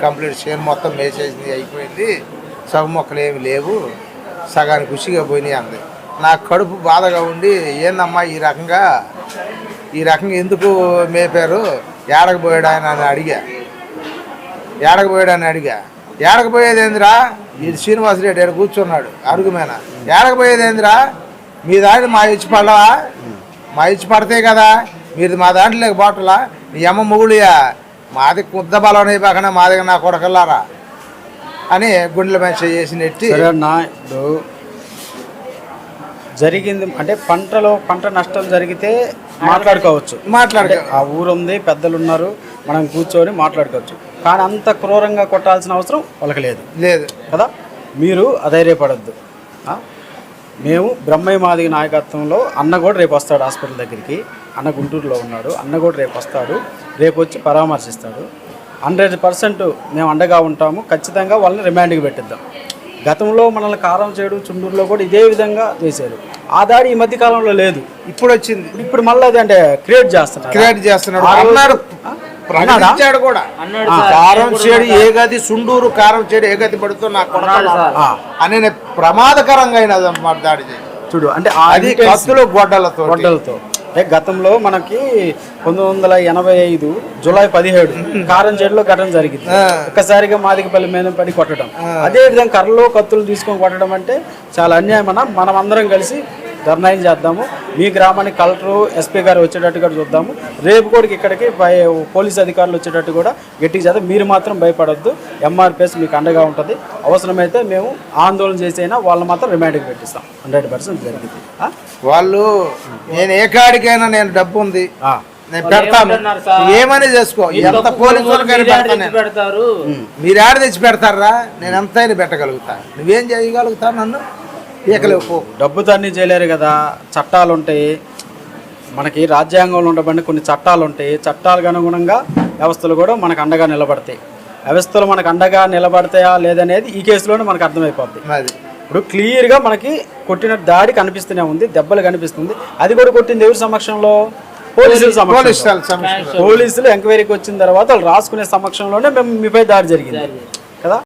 Complete చేను మొత్తం మేసేసింది అయిపోయింది, సగం మొక్కలు ఏమి లేవు, సగానికి ఖుషిగా పోయినాయి అంది. నాకు కడుపు బాధగా ఉండి ఏందమ్మా ఈ రకంగా ఎందుకు మేపారు, ఏడకపోయాడు ఆయన అని అడిగా. ఏడకపోయాడని అడిగా. ఏడకపోయేదేందిరా, ఇది శ్రీనివాసరెడ్డి ఇక్కడ కూర్చున్నాడు అరుగుమేన. ఏడకపోయేదేందిరా, మీ దాంట్లో మా ఇచ్చి పడవా, మా ఇచ్చి పడతాయి కదా, మీరు మా దాంట్లో బాటలా, నీ అమ్మ మొగుడియా, మాది కుద్ద బలం అయిపోకుండా మా దగ్గర నా కొడకల్లారా అని గుండెల మీద చేసి నెట్టి. జరిగింది అంటే పంట నష్టం జరిగితే మాట్లాడుకోవచ్చు, ఆ ఊరు ఉంది, పెద్దలు ఉన్నారు, మనం కూర్చొని మాట్లాడుకోవచ్చు. కానీ అంత క్రూరంగా కొట్టాల్సిన అవసరం వాళ్ళకి లేదు కదా. మీరు అధైర్యపడద్దు. మేము బ్రహ్మయ్య మాదిగ నాయకత్వంలో అన్న కూడా రేపు వస్తాడు హాస్పిటల్ దగ్గరికి. అన్న గుంటూరులో ఉన్నాడు, అన్న కూడా రేపు వస్తాడు, రేపు వచ్చి పరామర్శిస్తాడు. 100% మేము అండగా ఉంటాము. ఖచ్చితంగా వాళ్ళని రిమాండ్కి పెట్టిద్దాం. గతంలో మనల్ని కారం చేయడం చుండూరులో కూడా ఇదే విధంగా చేశారు. ఆ దాడి ఈ మధ్య కాలంలో లేదు, ఇప్పుడు వచ్చింది. ఇప్పుడు మళ్ళీ అది అంటే క్రియేట్ చేస్తున్నాడు ప్రకటించాడు కూడా. కారం చేడు ఏ గది, సుండూరు కారం చేడు ఏ గది పడుతూ నాకు అనే ప్రమాదకరంగా అయినది అన్నమాట దాడి చూడు. అంటే అది కత్తులు గొడ్డలతో అంటే గతంలో మనకి 1985 జూలై 17 కారం చేడులో ఘటన జరిగింది. ఒక్కసారిగా మాదిగపల్లి మీద పడి కొట్టడం, అదే విధంగా కర్రలో కత్తులు తీసుకొని కొట్టడం అంటే చాలా అన్యాయం. మనం అందరం కలిసి ధర్నాయం చేద్దాము. మీ గ్రామానికి కలెక్టర్, ఎస్పీ గారు వచ్చేటట్టుగా చూద్దాము. రేపు కూడా ఇక్కడికి పోలీస్ అధికారులు వచ్చేటట్టు కూడా గట్టిగా చేద్దాం. మీరు మాత్రం భయపడొద్దు, ఎంఆర్పిఎస్ మీకు అండగా ఉంటుంది. అవసరమైతే మేము ఆందోళన చేసైనా వాళ్ళని మాత్రం రిమాండ్కి పెట్టిస్తాం. 100% జరిగింది. వాళ్ళు నేను ఏ కాడికైనా నేను డబ్బు ఉంది నేను పెడతాను, ఏమని చేసుకో, ఎంత పోలీసులకైనా పెడతారు. మీరు ఆడ తెచ్చి పెడతారా, నేను ఎంతైనా పెట్టగలుగుతా. నువ్వేం చేయగలుగుతావు నన్ను? డబ్బుతో అన్నీ చేయలేరు కదా. చట్టాలు ఉంటాయి మనకి, రాజ్యాంగంలో ఉండబడిన కొన్ని చట్టాలు ఉంటాయి. చట్టాలకు అనుగుణంగా వ్యవస్థలు కూడా మనకు అండగా నిలబడతాయి. వ్యవస్థలు మనకు అండగా నిలబడతాయా లేదనేది ఈ కేసులోనే మనకు అర్థమైపోద్ది. ఇప్పుడు క్లియర్గా మనకి కొట్టిన దాడి కనిపిస్తూనే ఉంది, దెబ్బలు కనిపిస్తుంది. అది కూడా కొట్టింది ఎవరి సమక్షంలో? పోలీసులు ఎంక్వైరీకి వచ్చిన తర్వాత వాళ్ళు రాసుకునే సమక్షంలోనే మేము మీపై దాడి జరిగింది కదా.